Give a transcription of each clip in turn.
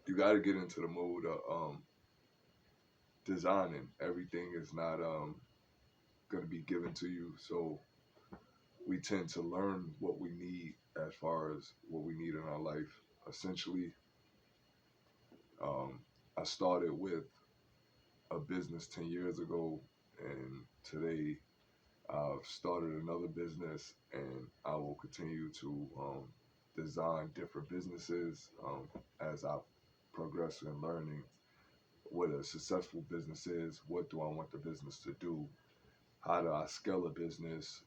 you got to get into the mode of designing. Everything is not going to be given to you, so we tend to learn what we need as far as what we need in our life. Essentially, um, I started with a business 10 years ago, and today I've started another business, and I will continue to design different businesses as I progress in learning what a successful business is, what do I want the business to do, how do I scale a business,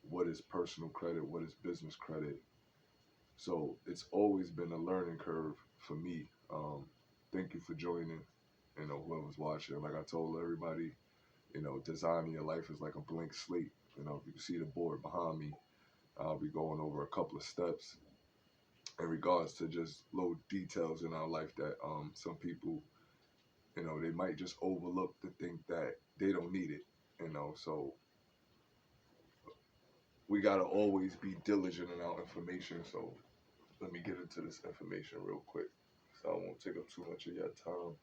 what is personal credit, what is business credit. So it's always been a learning curve for me. Thank you for joining. Whoever's watching, like I told everybody, designing your life is like a blank slate. You can see the board behind me. I'll be going over a couple of steps in regards to just little details in our life that some people, they might just overlook to think that they don't need it. So we gotta always be diligent in our information. So let me get into this information real quick, so I won't take up too much of your time.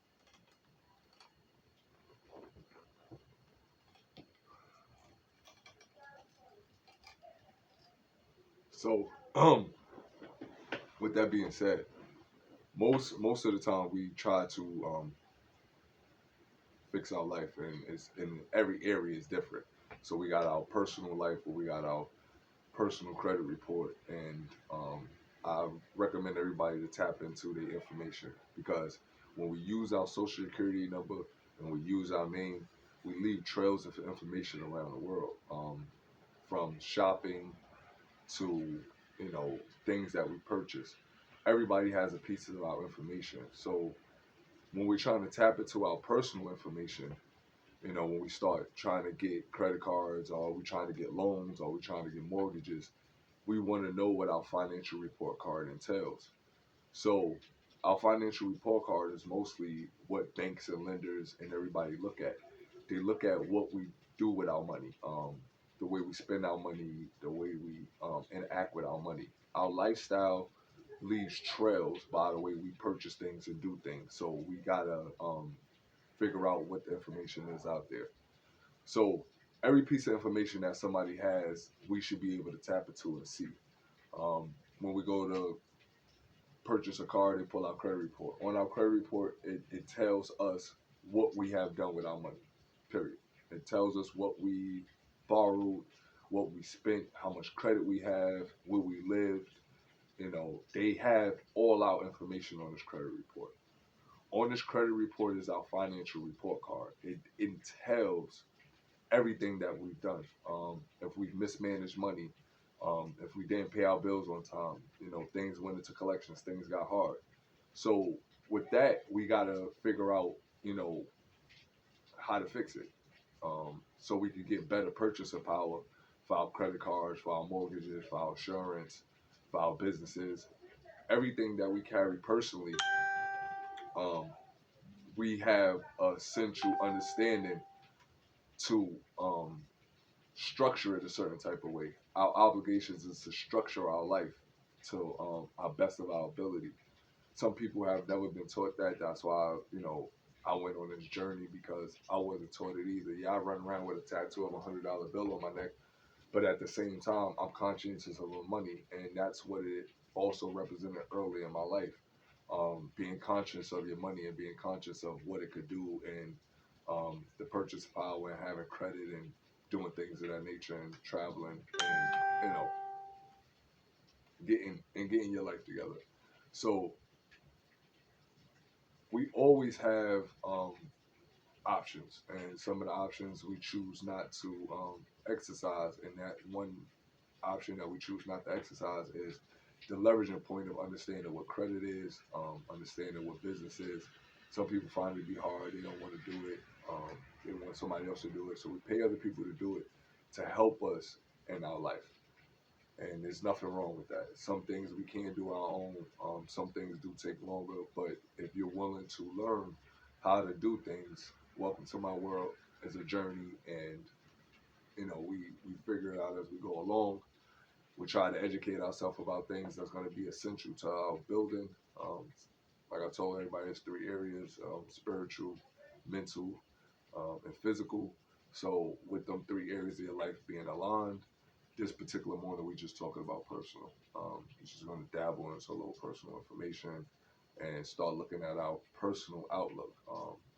So, with that being said, most of the time we try to fix our life, and it's in every area is different. So we got our personal life, where we got our personal credit report, and I recommend everybody to tap into the information, because when we use our social security number and we use our name, we leave trails of information around the world, from shopping to things that we purchase. Everybody has a piece of our information. So when we're trying to tap into our personal information, when we start trying to get credit cards, or we trying to get loans, or we trying to get mortgages, we want to know what our financial report card entails. So our financial report card is mostly what banks and lenders and everybody look at. They look at what we do with our money, the way we spend our money, the way we interact with our money. Our lifestyle leaves trails by the way we purchase things and do things. So we gotta figure out what the information is out there. So every piece of information that somebody has, we should be able to tap into and see. When we go to purchase a car, they pull our credit report. On our credit report, it tells us what we have done with our money, period. It tells us what we borrowed, what we spent, how much credit we have, where we lived. They have all our information on this credit report. On this credit report is our financial report card. It entails everything that we've done. If we've mismanaged money, if we didn't pay our bills on time, things went into collections, things got hard. So with that, we gotta figure out, how to fix it, so we can get better purchasing power for our credit cards, for our mortgages, for our insurance, for our businesses, everything that we carry personally. Um, we have a central understanding to structure it a certain type of way. Our obligations is to structure our life to our best of our ability. Some people have never been taught that. That's why I went on this journey, because I wasn't taught it either. Yeah, I run around with a tattoo of $100 bill on my neck, but at the same time, I'm conscientious of the money, and that's what it also represented early in my life. Being conscious of your money and being conscious of what it could do, and the purchase power, and having credit, and doing things of that nature, and traveling, and getting your life together. So we always have options, and some of the options we choose not to exercise. And that one option that we choose not to exercise is the leveraging point of understanding what credit is, understanding what business is. Some people find it to be hard; they don't want to do it. They want somebody else to do it, so we pay other people to do it to help us in our life. And there's nothing wrong with that. Some things we can do our own. Some things do take longer, but if you're willing to learn how to do things, welcome to my world. It's a journey, and we figure it out as we go along. We try to educate ourselves about things that's going to be essential to our building. Um, like I told everybody, it's three areas: spiritual, mental, and physical. So with them three areas of your life being aligned, this particular morning we just talking about personal. We're just going to dabble into a little personal information and start looking at our personal outlook,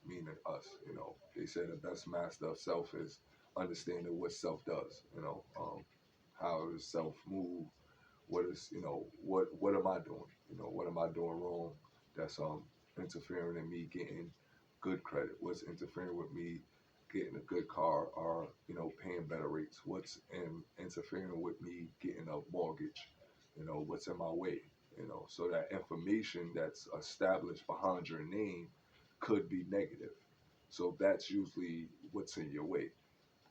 meaning us. You know, they say the best master of self is understanding what self does. You know, how does self move? What is, you know, what am I doing? You know, what am I doing wrong? That's interfering in me getting good credit. What's interfering with me getting a good car or, you know, paying better rates? What's interfering with me getting a mortgage? You know, what's in my way? You know, so that information that's established behind your name could be negative. So that's usually what's in your way.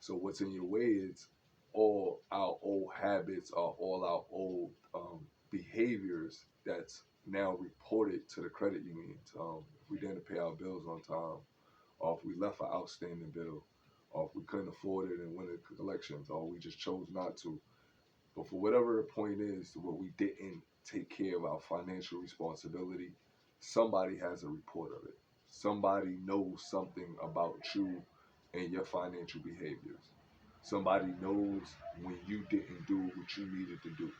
So what's in your way is all our old habits or all our old behaviors that's now reported to the credit union. If we didn't pay our bills on time, or if we left an outstanding bill, or if we couldn't afford it and went into collections, or we just chose not to. But for whatever the point is, where we didn't take care of our financial responsibility, somebody has a report of it. Somebody knows something about you and your financial behaviors. Somebody knows when you didn't do what you needed to do.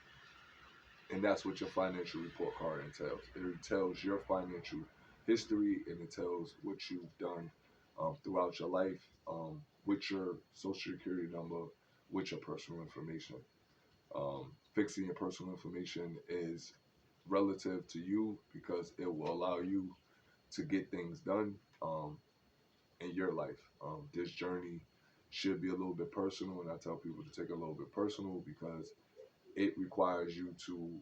And that's what your financial report card entails. It tells your financial history and it tells what you've done throughout your life with your social security number, with your personal information. Fixing your personal information is relative to you because it will allow you to get things done in your life. This journey should be a little bit personal, and I tell people to take it a little bit personal because it requires you to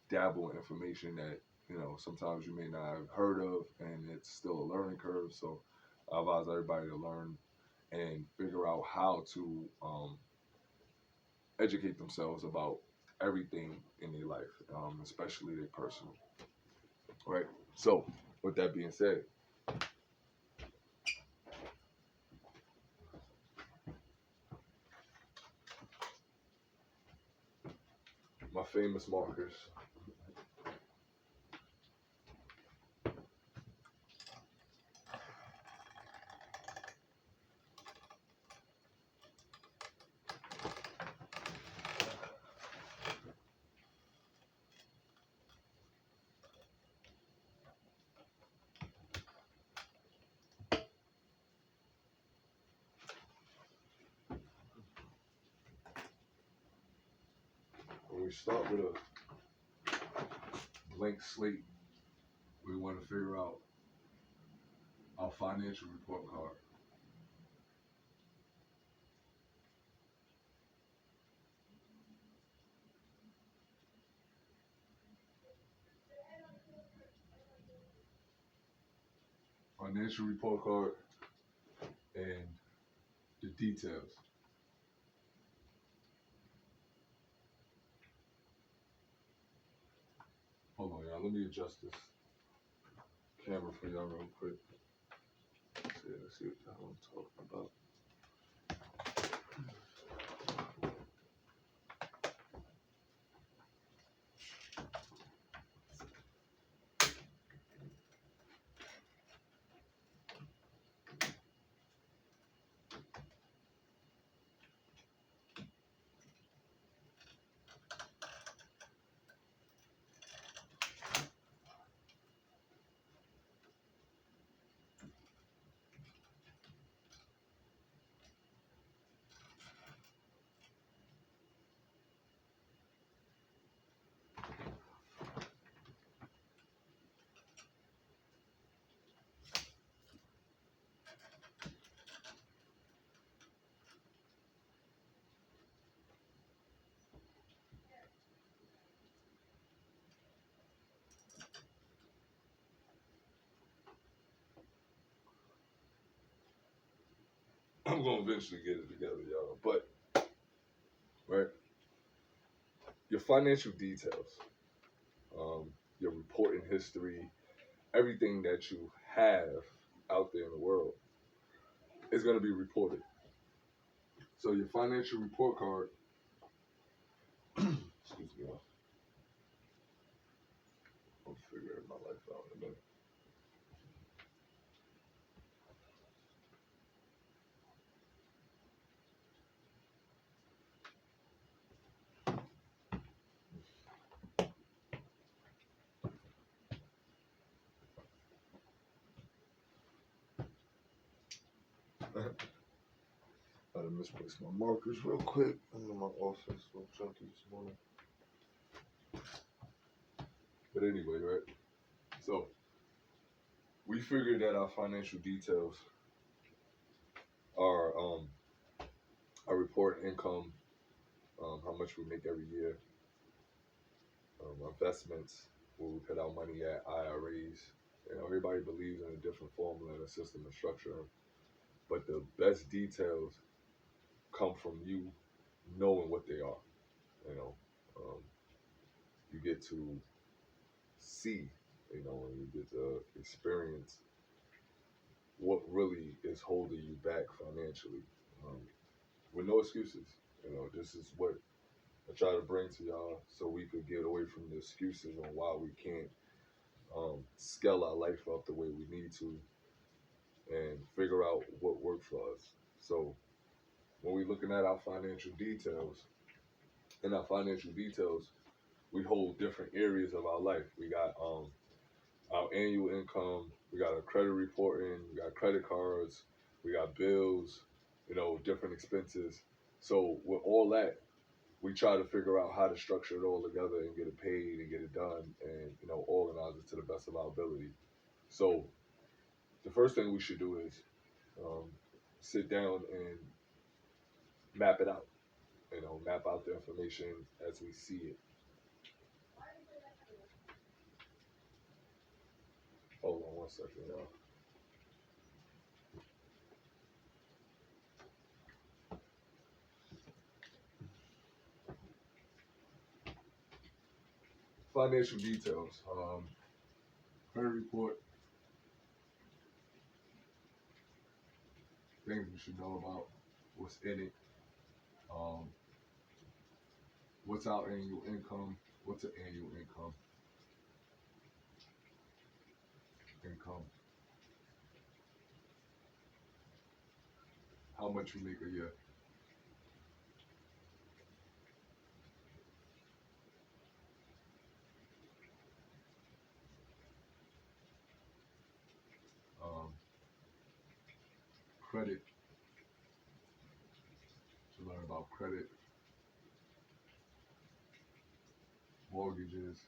dabble in information that, you know, sometimes you may not have heard of, and it's still a learning curve. So I advise everybody to learn and figure out how to educate themselves about everything in their life, especially their personal. Right. So with that being said, my famous markers. When we start with a blank slate, we want to figure out our financial report card. Financial report card and the details. Hold on, y'all. Let me adjust this camera for y'all real quick. Let's see what the hell I'm talking about. I'm gonna eventually get it together, y'all. But right, your financial details, your reporting history, everything that you have out there in the world is gonna be reported. So your financial report card, excuse me, I'll figure figure my life out in a minute. I had to misplace my markers real quick. I'm in my office, a little chunky this morning. But anyway, right? So we figured that our financial details are our report income, how much we make every year, investments, where we put our money at, IRAs. You know, everybody believes in a different formula and a system and structure, but the best details come from you knowing what they are. You know, um, you get to see, you know, and you get to experience what really is holding you back financially, um, with no excuses. You know, this is what I try to bring to y'all so we could get away from the excuses on why we can't scale our life up the way we need to and figure out what works for us. So when we're looking at our financial details, in our financial details, we hold different areas of our life. We got our annual income, we got our credit reporting, we got credit cards, we got bills, you know, different expenses. So with all that, we try to figure out how to structure it all together and get it paid and get it done and, you know, organize it to the best of our ability. So the first thing we should do is um, sit down and map it out. You know, map out the information as we see it. Hold on one second, y'all. Financial details. Credit report, things we should know about, what's in it, um, what's our annual income, what's an annual income, how much we make a year. Um, Credit, to learn about credit, mortgages,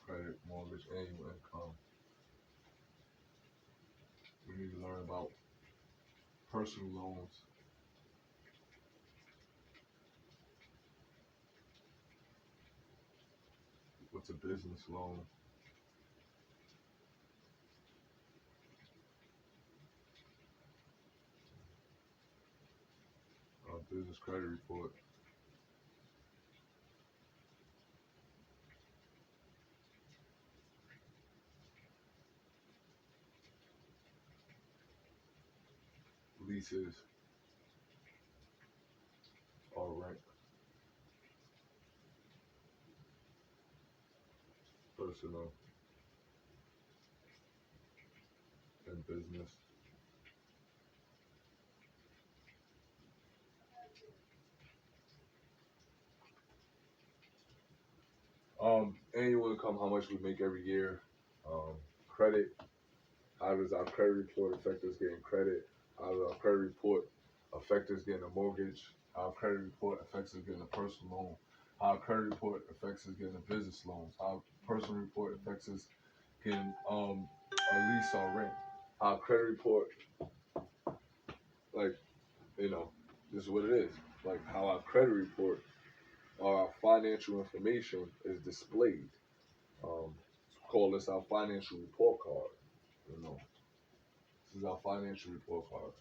credit, mortgage, annual income. We need to learn about personal loans, what's a business loan, business credit report, leases, all right, personal and business. Annual income, how much we make every year. Credit, how does our credit report affect us getting credit? How does our credit report affect us getting a mortgage? How our credit report affects us getting a personal loan? How our credit report affects us getting a business loan? How our personal report affects us getting a lease or rent? How our credit report, like, you know, this is what it is. Like how our credit report or our financial information is displayed. Um, call this our financial report card. You know, this is our financial report card.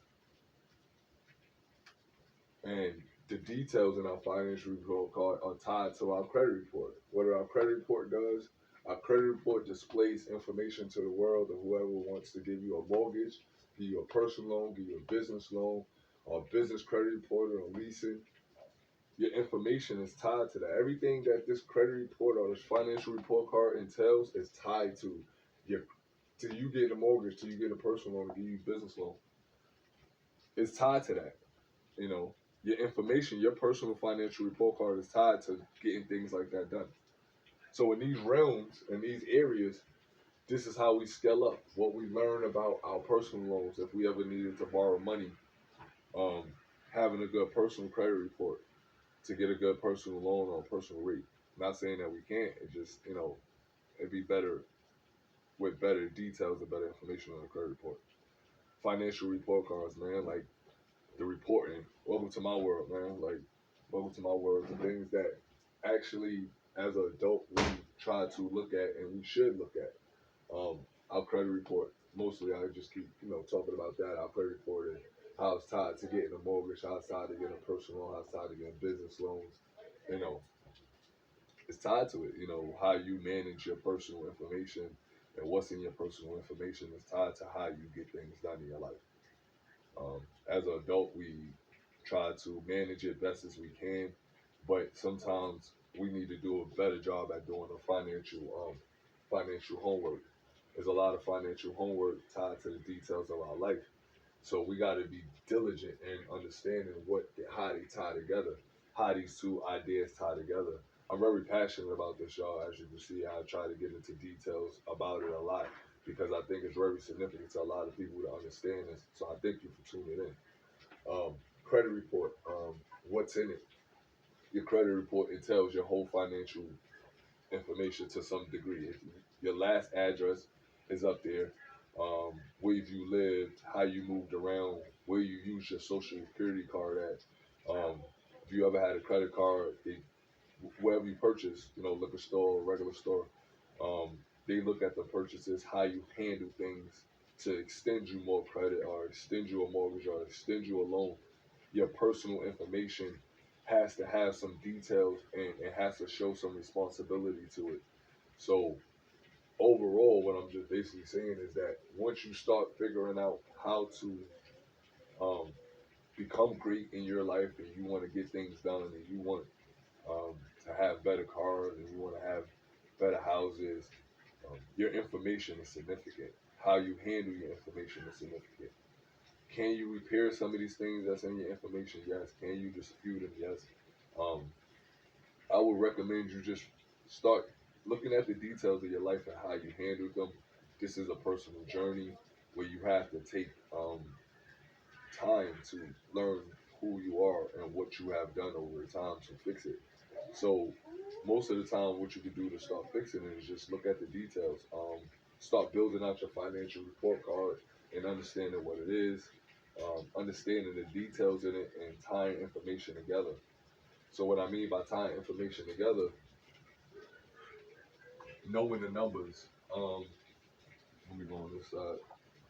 And the details in our financial report card are tied to our credit report. What our credit report does, our credit report displays information to the world of whoever wants to give you a mortgage, give you a personal loan, give you a business loan, or a business credit report or leasing. your information is tied to that. Everything that this credit report or this financial report card entails is tied to your to you getting a mortgage, to you getting a personal loan, to you business loan. It's tied to that. You know, your information, your personal financial report card is tied to getting things like that done. So in these realms, in these areas, this is how we scale up. What we learn about our personal loans, if we ever needed to borrow money, um, having a good personal credit report to get a good personal loan or a personal rate. Not saying that we can't. It just, it'd be better with better details and better information on the credit report. Financial report cards, man, like the reporting. Welcome to my world, man. Like, welcome to my world. The things that actually, as an adult, we try to look at and we should look at. Our credit report. Mostly, I just keep, talking about that. Our credit report and how it's tied to getting a mortgage, how it's tied to getting a personal loan, how it's tied to getting business loans. You know, it's tied to it. How you manage your personal information and what's in your personal information is tied to how you get things done in your life. As an adult, we try to manage it best as we can, but sometimes we need to do a better job at doing the financial homework. There's a lot of financial homework tied to the details of our life, so we got to be diligent in understanding how they tie together, how these two ideas tie together. I'm very passionate about this, y'all. As you can see, I try to get into details about it a lot because I think it's very significant to a lot of people to understand this. So I thank you for tuning in. Credit report. What's in it? Your credit report, it tells your whole financial information to some degree. Your last address is up there. Where you lived, how you moved around, where you used your social security card at. If you ever had a credit card, wherever you purchase, liquor store, regular store, um, they look at the purchases, how you handle things to extend you more credit or extend you a mortgage or extend you a loan. Your personal information has to have some details and it has to show some responsibility to it. So overall, what I'm just basically saying is that once you start figuring out how to um, become great in your life and you want to get things done and you want um, to have better cars and you want to have better houses, your information is significant. How you handle your information is significant. Can you repair some of these things that's in your information? Yes. Can you dispute them? Yes. Um, I would recommend you just start looking at the details of your life and how you handle them. This is a personal journey where you have to take time to learn who you are and what you have done over time to fix it. So most of the time, what you can do to start fixing it is just look at the details. Start building out your financial report card and understanding what it is, understanding the details in it, and tying information together. So what I mean by tying information together, knowing the numbers. Let me go on this side.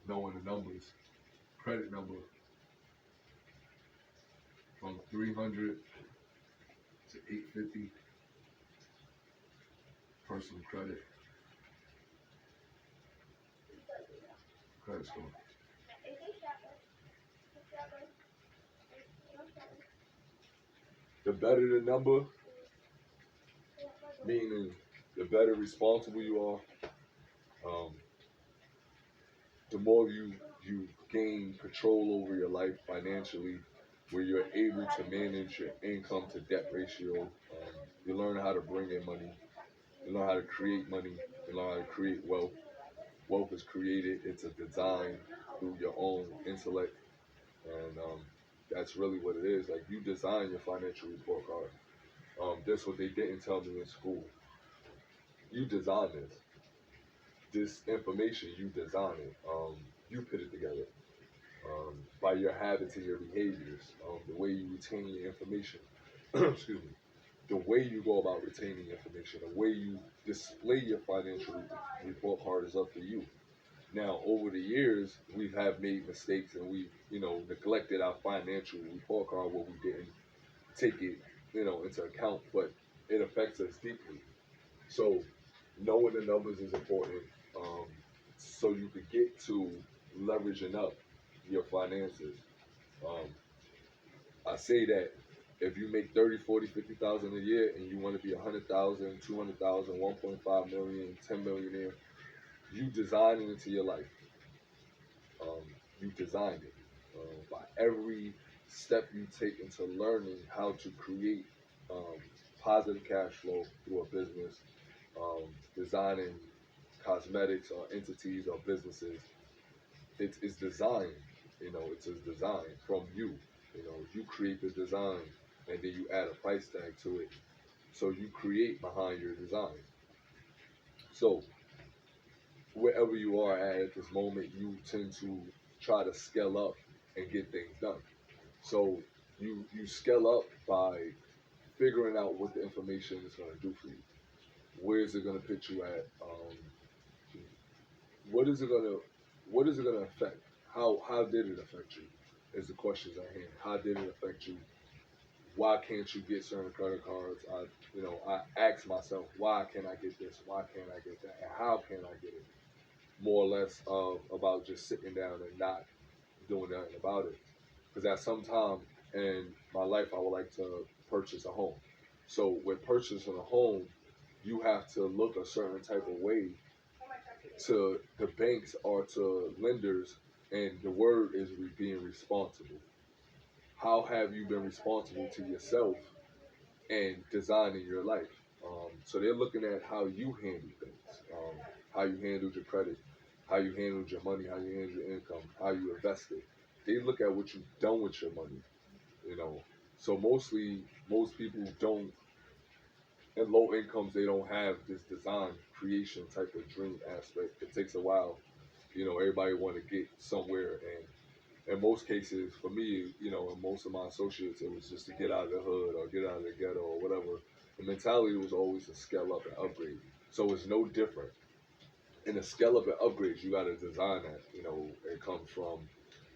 Knowing the numbers, credit number from 300 to 850, personal credit score. The better the number, meaning the better responsible you are, um, the more you gain control over your life financially, where you're able to manage your income to debt ratio. You learn how to bring in money. You learn how to create money. You learn how to create wealth. Wealth is created. It's a design through your own intellect, and that's really what it is. Like you design your financial report card. That's what they didn't tell me in school. You design this. This information, you design it. You put it together by your habits and your behaviors, the way you retain your information. Excuse me. The way you go about retaining information, the way you display your financial report card is up to you. Now, over the years, we have made mistakes and we, neglected our financial report card where we didn't take it, into account, but it affects us deeply. So, knowing the numbers is important. Um, so you could get to leveraging up your finances. Um, I say that If you make 30, 40, 50,000 a year and you want to be 100,000, 200,000, 1.5 million, 10 millionaire, you design it into your life. Um, you designed it. By every step you take into learning how to create um, positive cash flow through a business, designing cosmetics or entities or businesses, it's designed. It's a design from you. You create the design and then you add a price tag to it. So you create behind your design. So wherever you are at this moment, you tend to try to scale up and get things done. So you scale up by figuring out what the information is going to do for you. Where is it going to put you at? What is it going to what is it going to affect? How did it affect you? Is the questions at hand. How did it affect you? Why can't you get certain credit cards? I ask myself, why can't I get this? Why can't I get that? And how can I get it? More or less about just sitting down and not doing nothing about it. Because at some time in my life, I would like to purchase a home. So with purchasing a home, you have to look a certain type of way to the banks or to lenders, and the word is being responsible. How have you been responsible to yourself and designing your life? So they're looking at how you handle things, how you handled your credit, how you handled your money, how you handled your income, how you invested. They look at what you've done with your money, you know. So most people don't, in low incomes, they don't have this design creation type of dream aspect. It takes a while. Everybody want to get somewhere, and in most cases, for me, and most of my associates, it was just to get out of the hood or get out of the ghetto or whatever. The mentality was always to scale up and upgrade. So it's no different. In the scale up and upgrades, you got to design that. It comes from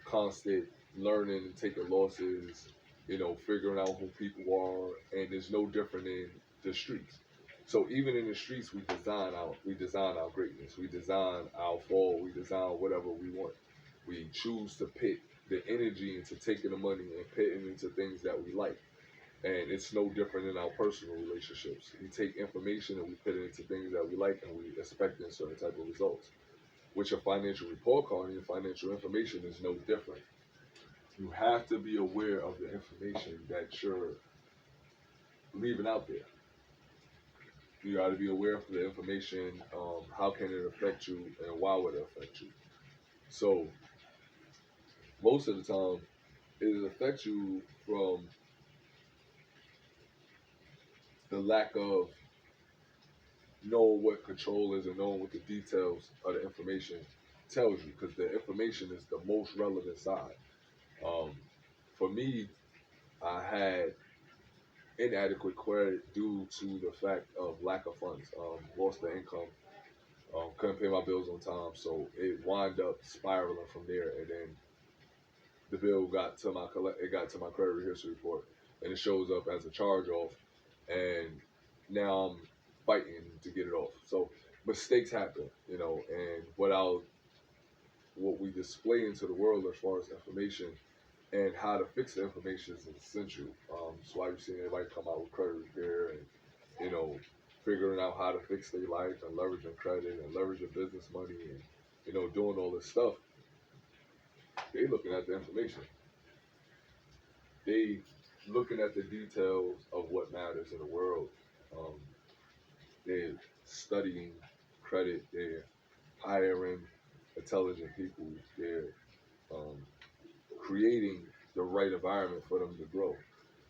constant learning and taking losses, figuring out who people are, and it's no different in the streets. So even in the streets, we design our greatness, we design our fall, we design whatever we want. We choose to pit the energy into taking the money and pitting into things that we like. And it's no different in our personal relationships. We take information and we put it into things that we like and we expect a certain type of results. With your financial report card and your financial information is no different. You have to be aware of the information that you're leaving out there. You got to be aware of the information. How can it affect you, and why would it affect you? So most of the time, it affects you from the lack of knowing what control is and knowing what the details of the information tells you, because the information is the most relevant side. Um, for me, I had inadequate credit due to the fact of lack of funds, lost the income, couldn't pay my bills on time, so it wound up spiraling from there. And then the bill got to my credit history report, and it shows up as a charge off, and now I'm fighting to get it off. So mistakes happen, and what we display into the world as far as information and how to fix the information is essential. That's why you're seeing everybody come out with credit repair and, you know, figuring out how to fix their life and leveraging credit and leveraging business money and, doing all this stuff. They looking at the information. They looking at the details of what matters in the world. Um, they're studying credit. They're hiring intelligent people. They're um, creating the right environment for them to grow.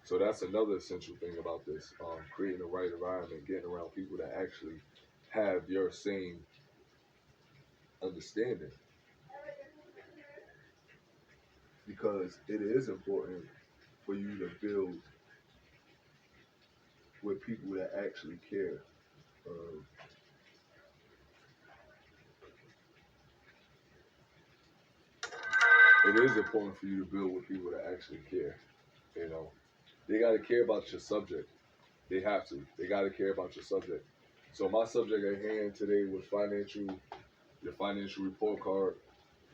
So that's another essential thing about this: creating the right environment, getting around people that actually have your same understanding, because it is important for you to build with people that actually care. Um, it is important for you to build with people that actually care. You know, they got to care about your subject. They have to. They got to care about your subject. So my subject at hand today was your financial report card,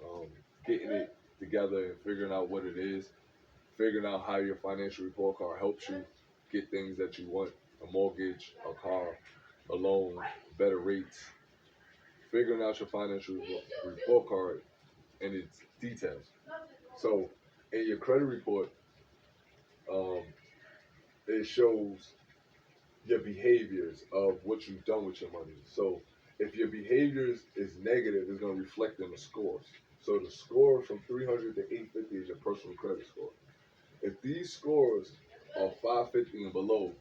um, getting it together and figuring out what it is, figuring out how your financial report card helps you get things that you want, a mortgage, a car, a loan, better rates, figuring out your financial report card and its details. So in your credit report, um, it shows your behaviors of what you've done with your money. So if your behaviors is negative, it's going to reflect in the scores. So the score from 300 to 850 is your personal credit score. If these scores are 550 and below,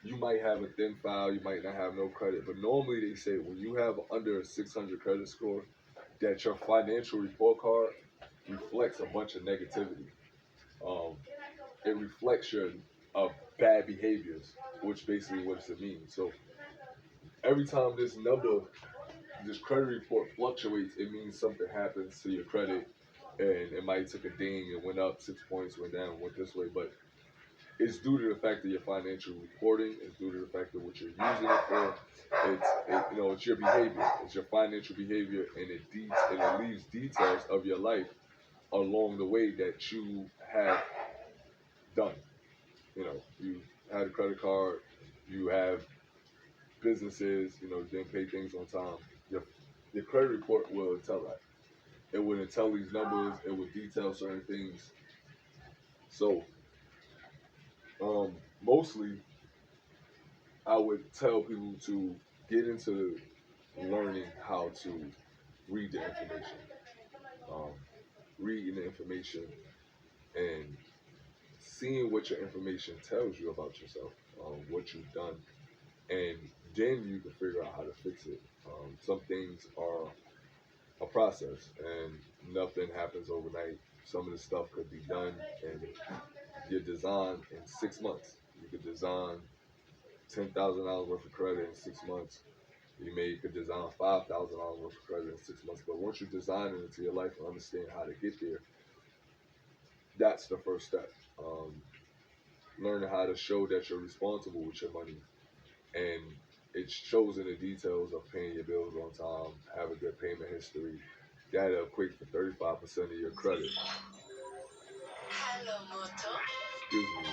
you might have a thin file, you might not have no credit. But normally they say when you have under a 600 credit score, that your financial report card reflects a bunch of negativity. Um, it reflects your bad behaviors, which basically what it means. So every time this number, this credit report fluctuates, it means something happens to your credit, and it might took a ding, it went up 6 points, went down, went this way, but it's due to the fact of your financial reporting. It's due to the fact of what you're using it for. It's your behavior. It's your financial behavior, and it leaves details of your life along the way that you have done. You had a credit card, you have businesses, didn't pay things on time. Your credit report will tell that. It wouldn't tell these numbers. It would detail certain things. So, mostly, I would tell people to get into learning how to read the information, um, reading the information, and seeing what your information tells you about yourself, what you've done, and then you can figure out how to fix it. Some things are a process, and nothing happens overnight. Some of the stuff could be done in your design in 6 months. You could design $10,000 worth of credit in 6 months. Could design $5,000 worth of credit in 6 months. But once you design it into your life and understand how to get there, that's the first step. Learning how to show that you're responsible with your money, and it shows in the details of paying your bills on time, have a good payment history. That equates to 35% of your credit. Hello, Moto. Excuse me,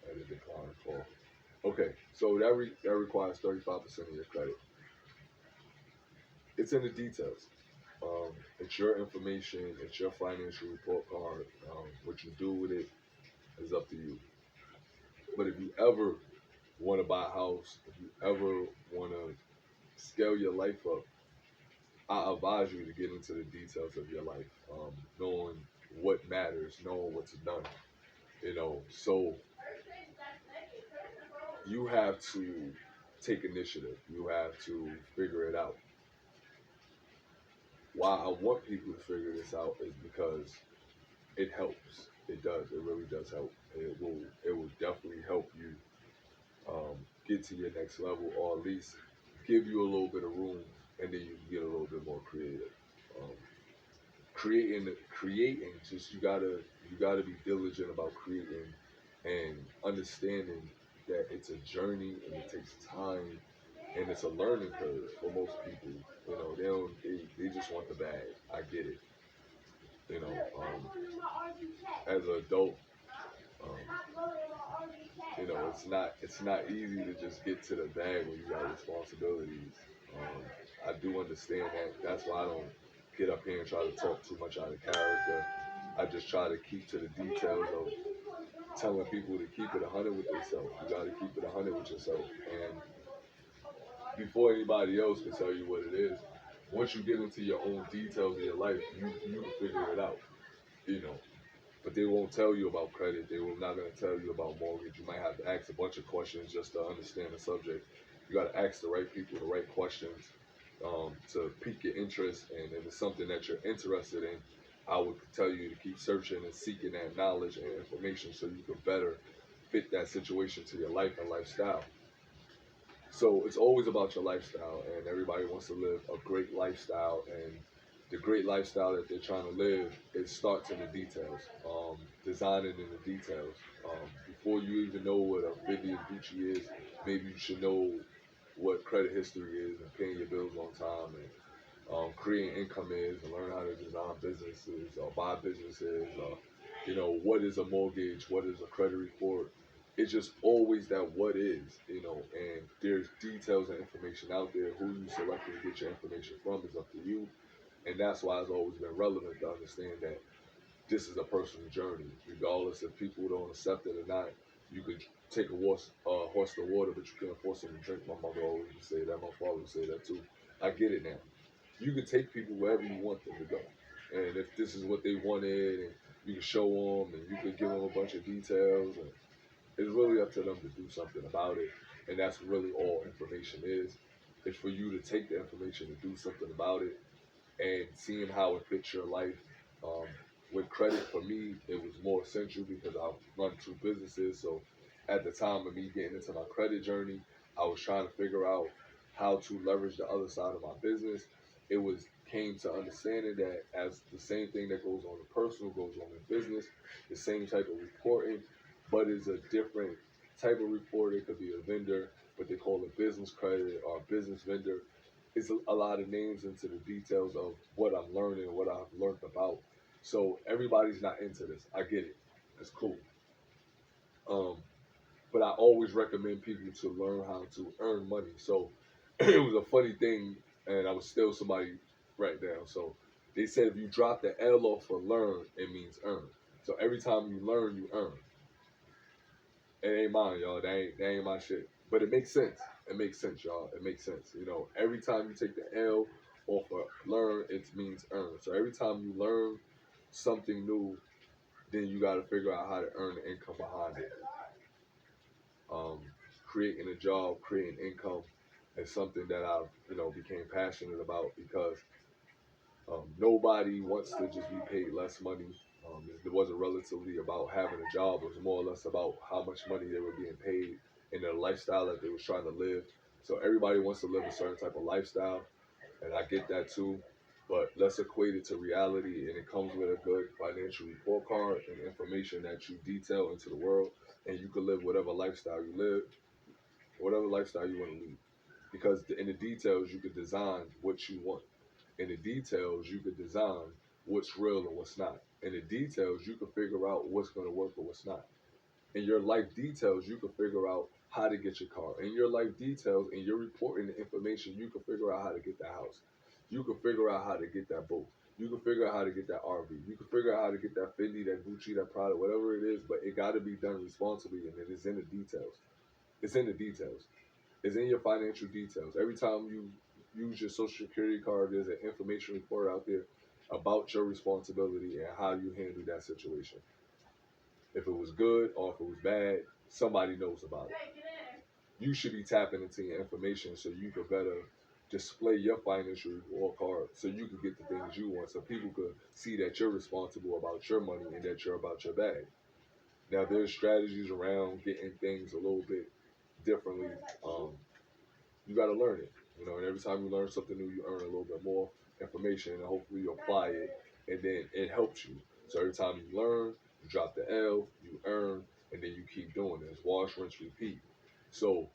I had a decline call. Okay, so that requires 35% of your credit. It's in the details. It's your information. It's your financial report card. What you do with it is up to you. But if you ever want to buy a house, if you ever want to scale your life up, I advise you to get into the details of your life, knowing what matters, knowing what's done. So you have to take initiative. You have to figure it out. Why I want people to figure this out is because it helps. It does. It really does help. It will definitely help you get to your next level, or at least give you a little bit of room, and then you can get a little bit more creative. Um, creating. Just you gotta be diligent about creating and understanding that it's a journey and it takes time and it's a learning curve for most people. They just want the bag. I get it. You know, as an adult, um, it's not easy to just get to the bag when you got responsibilities. I do understand that. That's why I don't get up here and try to talk too much out of character. I just try to keep to the details of telling people to keep it 100 with themselves. You got to keep it 100 with yourself. And before anybody else can tell you what it is, once you get into your own details of your life, you can figure it out. You know, but they won't tell you about credit. They will not going to tell you about mortgage. You might have to ask a bunch of questions just to understand the subject. You got to ask the right people the right questions to pique your interest. And if it's something that you're interested in, I would tell you to keep searching and seeking that knowledge and information so you can better fit that situation to your life and lifestyle. So it's always about your lifestyle, and everybody wants to live a great lifestyle. And the great lifestyle that they're trying to live, it starts in the details, designing in the details. Before you even know what a Vivian Gucci is, maybe you should know what credit history is and paying your bills on time, and creating income is, and learn how to design businesses or buy businesses. What is a mortgage? What is a credit report? It's just always that what is, and there's details and information out there. Who you select to get your information from is up to you, and that's why it's always been relevant to understand that this is a personal journey, regardless if people don't accept it or not. You could take a horse to water, but you can't force them to drink. My mother always would say that. My father would say that too. I get it now. You can take people wherever you want them to go, and if this is what they wanted, and you can show them, and you can give them a bunch of details, and it's really up to them to do something about it. And that's really all information is. It's for you to take the information and do something about it, and seeing how it fits your life. Um, with credit, for me, it was more essential because I run two businesses. So at the time of me getting into my credit journey, I was trying to figure out how to leverage the other side of my business. It was came to understanding that as the same thing that goes on in personal goes on in business, the same type of reporting, but it's a different type of report. It could be a vendor, what they call a business credit or a business vendor. It's a lot of names into the details of what I'm learning and what I've learned about. So everybody's not into this. I get it. It's cool. Um, but I always recommend people to learn how to earn money. So it was a funny thing, and I was still somebody right now. So they said if you drop the L off for learn, it means earn. So every time you learn, you earn. It ain't mine, y'all. That ain't my shit. But it makes sense. It makes sense, y'all. It makes sense. Every time you take the L off of learn, it means earn. So every time you learn something new, then you got to figure out how to earn the income behind it. Um, Creating a job, creating income is something that I've, became passionate about because nobody wants to just be paid less money. It wasn't relatively about having a job. It was more or less about how much money they were being paid and the lifestyle that they was trying to live. So everybody wants to live a certain type of lifestyle, and I get that too. But let's equate it to reality, and it comes with a good financial report card and information that you detail into the world, and you can live whatever lifestyle you want to live. Because in the details, you could design what you want. In the details, you could design what's real and what's not. In the details, you can figure out what's going to work or what's not. In your life details, you can figure out how to get your car. In your life details, in your reporting the information, you can figure out how to get that house. You can figure out how to get that boat. You can figure out how to get that RV. You can figure out how to get that Fendi, that Gucci, that Prada, whatever it is, but it got to be done responsibly, and it is in the details. It's in the details. It's in your financial details. Every time you use your social security card, there's an information report out there about your responsibility and how you handle that situation. If it was good or if it was bad, somebody knows about it. You should be tapping into your information so you could better display your financial report card so you could get the things you want so people could see that you're responsible about your money and that you're about your bag. Now, there's strategies around getting things a little bit differently. Um, you got to learn it. And every time you learn something new, you earn a little bit more information, and hopefully you apply it, and then it helps you. So every time you learn, you drop the L, you earn, and then you keep doing this. Wash, rinse, repeat. So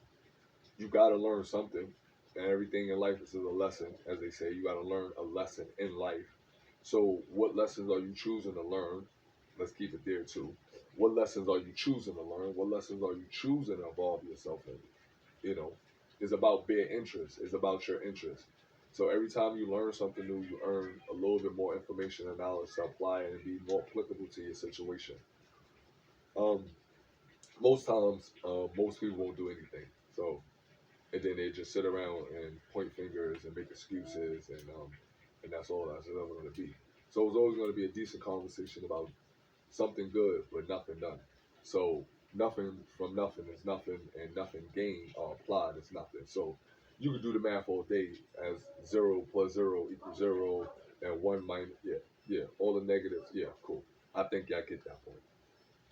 you got to learn something, and everything in life is a lesson, as they say. You got to learn a lesson in life. So what lessons are you choosing to learn? Let's keep it there too. What lessons are you choosing to learn? What lessons are you choosing to involve yourself in? you know, is about bare interest. It's about your interest. So every time you learn something new, you earn a little bit more information and knowledge to apply and be more applicable to your situation. Um, most times, most people won't do anything. So, and then they just sit around and point fingers and make excuses, and that's all that's ever going to be. So it's always going to be a decent conversation about something good, but nothing done. So nothing from nothing is nothing, and nothing gained or applied is nothing. So you can do the math all day as 0 plus 0 equals 0, and one minus, yeah, all the negatives, yeah, cool. I think y'all get that point.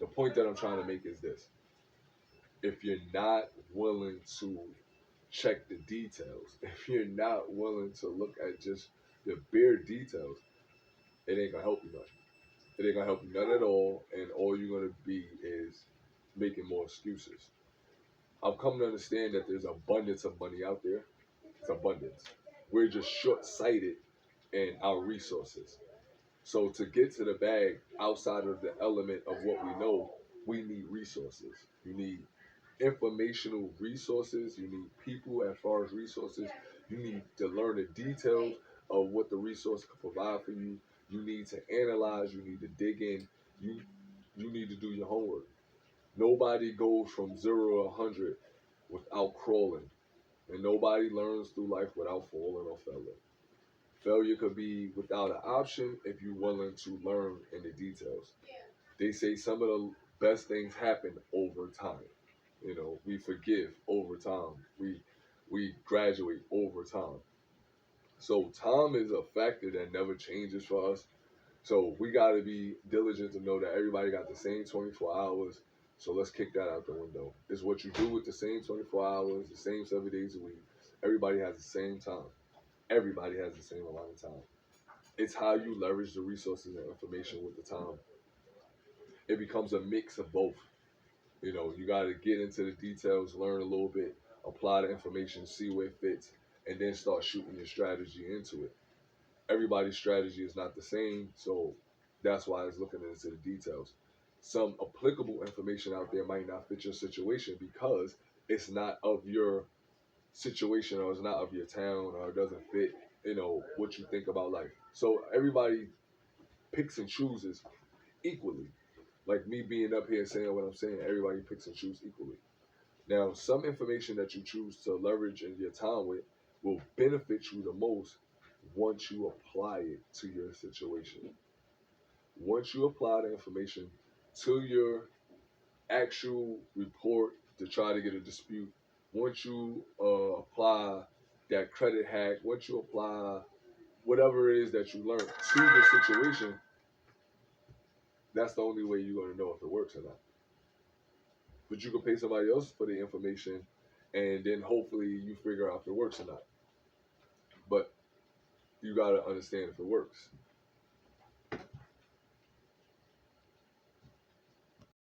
The point that I'm trying to make is this: if you're not willing to check the details, if you're not willing to look at just the bare details, it ain't gonna help you much. It ain't gonna help you none at all, and all you're gonna be is making more excuses. I've come to understand that there's abundance of money out there. It's abundance. We're just short sighted and our resources. So to get to the bag outside of the element of what we know, we need resources. You need informational resources. You need people as far as resources. You need to learn the details of what the resource can provide for you. You need to analyze. You need to dig in. You you need to do your homework. Nobody goes from 0 to 100 without crawling, and nobody learns through life without falling or failing. Failure could be without an option if you're willing to learn in the details. They say some of the best things happen over time. We forgive over time. We graduate over time. So time is a factor that never changes for us. So we got to be diligent to know that everybody got the same 24 hours. So let's kick that out the window. It's what you do with the same 24 hours, the same 7 days a week. Everybody has the same time. Everybody has the same amount of time. It's how you leverage the resources and information with the time. It becomes a mix of both. You got to get into the details, learn a little bit, apply the information, see where it fits, and then start shooting your strategy into it. Everybody's strategy is not the same, so that's why it's looking into the details. Some applicable information out there might not fit your situation because it's not of your situation, or it's not of your town, or it doesn't fit, what you think about life. So everybody picks and chooses equally. Like me being up here saying what I'm saying, everybody picks and chooses equally. Now, some information that you choose to leverage in your time with will benefit you the most once you apply it to your situation. Once you apply the information to your actual report to try to get a dispute, once you apply that credit hack, once you apply whatever it is that you learned to the situation, that's the only way you're going to know if it works or not. But you can pay somebody else for the information, and then hopefully you figure out if it works or not. But you got to understand if it works.